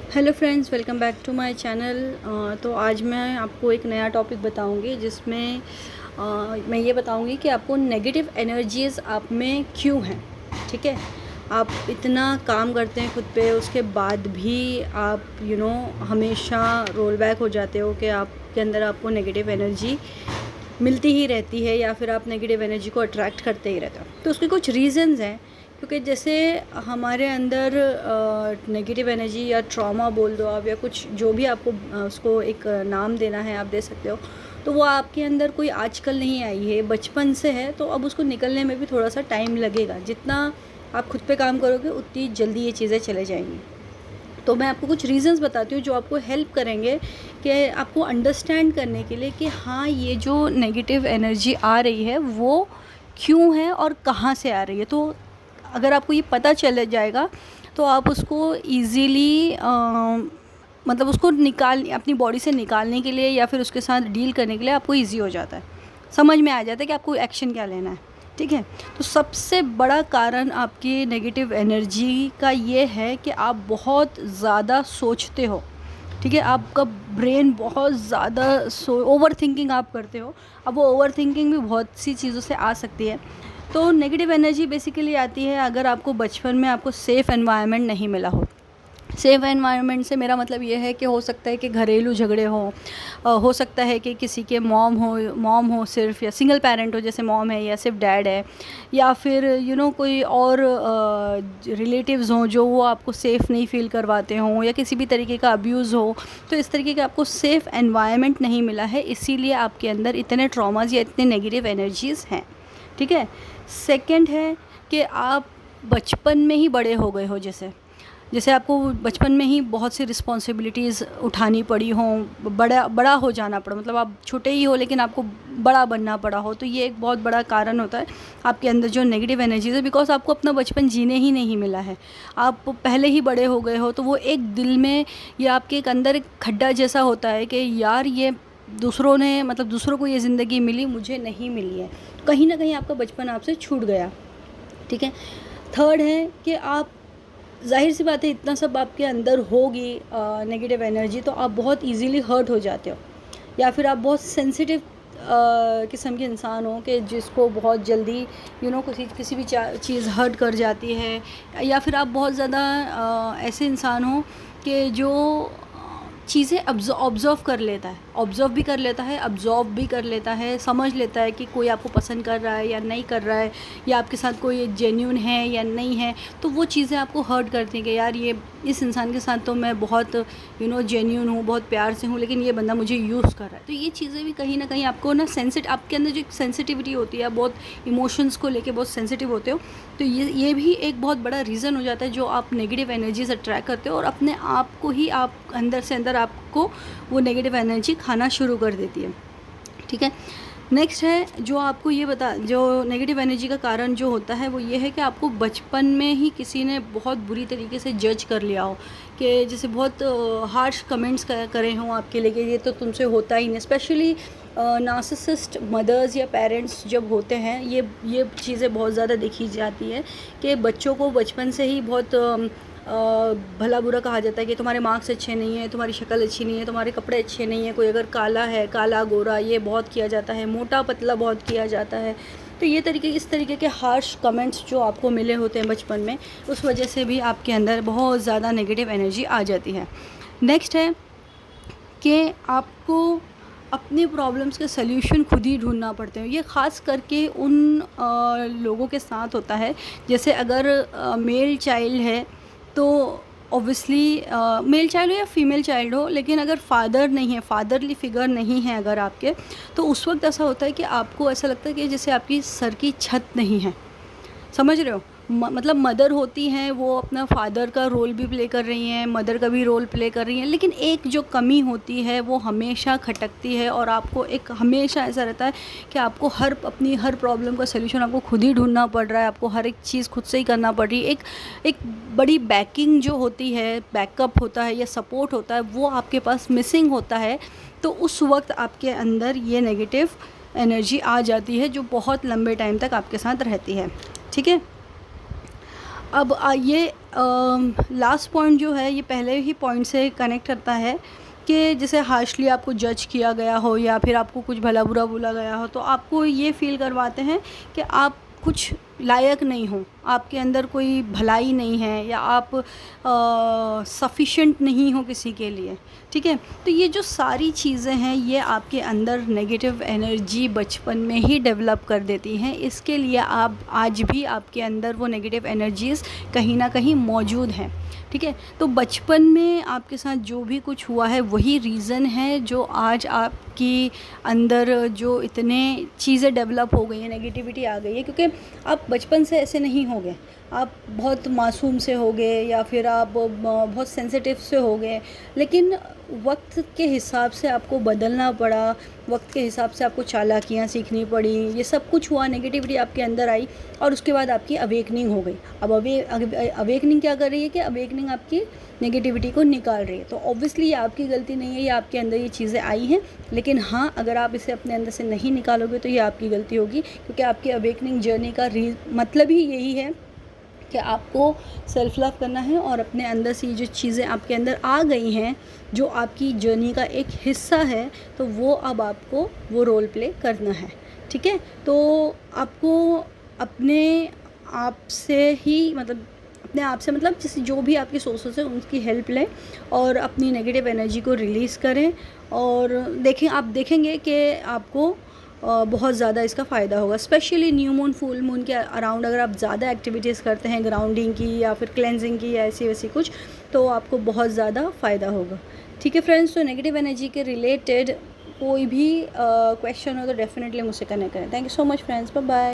Hello friends, welcome back to my channel. तो आज मैं आपको एक नया टॉपिक बताऊंगी जिसमें मैं ये बताऊंगी कि आपको नेगेटिव एनर्जीज़ आप में क्यों हैं। ठीक है, आप इतना काम करते हैं खुद पे, उसके बाद भी आप हमेशा रोल बैक हो जाते हो कि आपके अंदर आपको नेगेटिव एनर्जी मिलती ही रहती है या फिर आप नेगेटिव एनर्जी को अट्रैक्ट करते ही रहते हो। तो उसके कुछ रीज़न्स हैं, क्योंकि जैसे हमारे अंदर नेगेटिव एनर्जी या ट्रॉमा बोल दो आप, या कुछ जो भी आपको उसको एक नाम देना है आप दे सकते हो। तो वो आपके अंदर कोई आजकल नहीं आई है, बचपन से है। तो अब उसको निकलने में भी थोड़ा सा टाइम लगेगा। जितना आप खुद पे काम करोगे उतनी जल्दी ये चीज़ें चले जाएंगी। तो मैं आपको कुछ रीज़न्स बताती हूँ जो आपको हेल्प करेंगे कि आपको अंडरस्टैंड करने के लिए कि हाँ, ये जो नेगेटिव एनर्जी आ रही है वो क्यों है और कहाँ से आ रही है। तो अगर आपको ये पता चल जाएगा तो आप उसको ईज़िली मतलब उसको अपनी बॉडी से निकालने के लिए या फिर उसके साथ डील करने के लिए आपको ईजी हो जाता है, समझ में आ जाता है कि आपको एक्शन क्या लेना है। ठीक है, तो सबसे बड़ा कारण आपकी नेगेटिव एनर्जी का ये है कि आप बहुत ज़्यादा सोचते हो। ठीक है, आपका ब्रेन बहुत ज़्यादा ओवर थिंकिंग आप करते हो। अब वो ओवर थिंकिंग भी बहुत सी चीज़ों से आ सकती है। तो नेगेटिव एनर्जी बेसिकली आती है अगर आपको बचपन में आपको सेफ़ एनवायरनमेंट नहीं मिला हो। सेफ़ एनवायरनमेंट से मेरा मतलब ये है कि हो सकता है कि घरेलू झगड़े हों, हो सकता है कि किसी के मॉम हो सिर्फ, या सिंगल पेरेंट हो जैसे मॉम है या सिर्फ डैड है, या फिर कोई और रिलेटिव्स हों जो वो आपको सेफ़ नहीं फ़ील करवाते हों, या किसी भी तरीके का अब्यूज़ हो। तो इस तरीके का आपको सेफ़ एनवायरनमेंट नहीं मिला है, इसीलिए आपके अंदर इतने ट्रॉमाज़ या इतने नेगेटिव एनर्जीज़ हैं। ठीक है, सेकंड है कि आप बचपन में ही बड़े हो गए हो। जैसे जैसे आपको बचपन में ही बहुत सी रिस्पॉन्सिबिलिटीज़ उठानी पड़ी हों, बड़ा बड़ा हो जाना पड़ा, मतलब आप छोटे ही हो लेकिन आपको बड़ा बनना पड़ा हो। तो ये एक बहुत बड़ा कारण होता है आपके अंदर जो नेगेटिव एनर्जीज़ है, बिकॉज आपको अपना बचपन जीने ही नहीं मिला है। आप पहले ही बड़े हो गए हो, तो वो एक दिल में या आपके एक अंदर एक खड्डा जैसा होता है कि यार ये दूसरों ने, मतलब दूसरों को ये ज़िंदगी मिली, मुझे नहीं मिली है। कहीं ना कहीं आपका बचपन आपसे छूट गया। ठीक है, थर्ड है कि आप, जाहिर सी बात है, इतना सब आपके अंदर होगी नेगेटिव एनर्जी, तो आप बहुत इजीली हर्ट हो जाते हो, या फिर आप बहुत सेंसिटिव किस्म के इंसान हो कि जिसको बहुत जल्दी किसी भी चीज़ हर्ट कर जाती है, या फिर आप बहुत ज़्यादा ऐसे इंसान हो कि जो चीज़ें ऑब्ज़र्व कर लेता है, ऑब्ज़र्व भी कर लेता है, अब्ज़ॉर्ब भी कर लेता है, समझ लेता है कि कोई आपको पसंद कर रहा है या नहीं कर रहा है, या आपके साथ कोई जेन्युइन है या नहीं है। तो वो चीज़ें आपको हर्ट करती हैं कि यार ये इस इंसान के साथ तो मैं बहुत जेन्युइन हूँ, बहुत प्यार से हूँ, लेकिन ये बंदा मुझे यूज़ कर रहा है। तो ये चीज़ें भी कहीं ना कहीं आपको ना आपके अंदर जो एक सेंसिटिविटी होती है, बहुत इमोशंस को लेके बहुत सेंसिटिव होते हो। तो ये भी एक बहुत बड़ा रीज़न हो जाता है जो आप नेगेटिव एनर्जीज अट्रैक्ट करते हो, और अपने आप को ही आप अंदर से अंदर आपको वो नेगेटिव एनर्जी खाना शुरू कर देती है। ठीक है, नेक्स्ट है जो आपको ये जो नेगेटिव एनर्जी का कारण जो होता है वो ये है कि आपको बचपन में ही किसी ने बहुत बुरी तरीके से जज कर लिया हो, कि जैसे बहुत हार्श कमेंट्स करे हों आपके लिए कि ये तो तुमसे होता ही नहीं। स्पेशली नार्सिसिस्ट मदर्स या पेरेंट्स जब होते हैं, ये चीज़ें बहुत ज़्यादा देखी जाती है कि बच्चों को बचपन से ही बहुत भला बुरा कहा जाता है कि तुम्हारे मार्क्स अच्छे नहीं है, तुम्हारी शक्ल अच्छी नहीं है, तुम्हारे कपड़े अच्छे नहीं है, कोई अगर काला है, काला गोरा, ये बहुत किया जाता है, मोटा पतला बहुत किया जाता है। तो ये इस तरीके के हार्श कमेंट्स जो आपको मिले होते हैं बचपन में, उस वजह से भी आपके अंदर बहुत ज़्यादा नेगेटिव एनर्जी आ जाती है। नेक्स्ट है कि आपको अपनी प्रॉब्लम्स के सल्यूशन खुद ही ढूंढना पड़ते हैं। ये ख़ास करके उन लोगों के साथ होता है, जैसे अगर मेल चाइल्ड है तो ऑब्वियसली मेल चाइल्ड हो या फीमेल चाइल्ड हो, लेकिन अगर फादर नहीं है, फादरली फिगर नहीं है अगर आपके, तो उस वक्त ऐसा होता है कि आपको ऐसा लगता है कि जैसे आपकी सर की छत नहीं है। समझ रहे हो? मतलब मदर होती हैं, वो अपना फादर का रोल भी प्ले कर रही हैं, मदर का भी रोल प्ले कर रही हैं, लेकिन एक जो कमी होती है वो हमेशा खटकती है, और आपको एक हमेशा ऐसा रहता है कि आपको अपनी हर प्रॉब्लम का सलूशन आपको खुद ही ढूंढना पड़ रहा है, आपको हर एक चीज़ खुद से ही करना पड़ रही है। एक बड़ी बैकिंग जो होती है, बैकअप होता है या सपोर्ट होता है, वो आपके पास मिसिंग होता है। तो उस वक्त आपके अंदर ये नेगेटिव एनर्जी आ जाती है जो बहुत लंबे टाइम तक आपके साथ रहती है। ठीक है, अब ये लास्ट पॉइंट जो है ये पहले ही पॉइंट से कनेक्ट करता है कि जैसे हार्शली आपको जज किया गया हो या फिर आपको कुछ भला बुरा बोला गया हो, तो आपको ये फ़ील करवाते हैं कि आप कुछ लायक नहीं हो, आपके अंदर कोई भलाई नहीं है, या आप सफिशिएंट नहीं हो किसी के लिए। ठीक है, तो ये जो सारी चीज़ें हैं ये आपके अंदर नेगेटिव एनर्जी बचपन में ही डेवलप कर देती हैं। इसके लिए आप आज भी आपके अंदर वो नेगेटिव एनर्जीज़ कहीं ना कहीं मौजूद हैं। ठीक है, तो बचपन में आपके साथ जो भी कुछ हुआ है वही रीज़न है जो आज आपकी अंदर जो इतने चीज़ें डेवलप हो गई हैं, नेगेटिविटी आ गई है, क्योंकि आप बचपन से ऐसे नहीं हो गए, आप बहुत मासूम से हो गए या फिर आप बहुत सेंसिटिव से हो गए, लेकिन वक्त के हिसाब से आपको बदलना पड़ा, वक्त के हिसाब से आपको चालाकियाँ सीखनी पड़ी, ये सब कुछ हुआ, नेगेटिविटी आपके अंदर आई और उसके बाद आपकी अवेकनिंग हो गई। अब अवेकनिंग क्या कर रही है कि अवेकनिंग आपकी नेगेटिविटी को निकाल रही है। तो ऑब्वियसली ये आपकी गलती नहीं है, ये आपके अंदर ये चीज़ें आई हैं, लेकिन हाँ, अगर आप इसे अपने अंदर से नहीं निकालोगे तो ये आपकी गलती होगी, क्योंकि आपकी अवेकनिंग जर्नी का मतलब ही यही है कि आपको सेल्फ़ लव करना है और अपने अंदर से ये जो चीज़ें आपके अंदर आ गई हैं, जो आपकी जर्नी का एक हिस्सा है, तो वो अब आपको वो रोल प्ले करना है। ठीक है, तो आपको अपने आप से ही अपने आप से जैसे जो भी आपके सोर्सेस हैं उनकी हेल्प लें और अपनी नेगेटिव एनर्जी को रिलीज़ करें, और आप देखेंगे कि आपको बहुत ज़्यादा इसका फ़ायदा होगा। Specially new moon, full moon के अराउंड अगर आप ज़्यादा एक्टिविटीज़ करते हैं ग्राउंडिंग की या फिर क्लेंजिंग की या ऐसी वैसी कुछ, तो आपको बहुत ज़्यादा फ़ायदा होगा। ठीक है फ्रेंड्स, तो नेगेटिव एनर्जी के रिलेटेड कोई भी क्वेश्चन हो तो डेफिनेटली मुझसे कनेक्ट करें। Thank you so much friends, bye bye.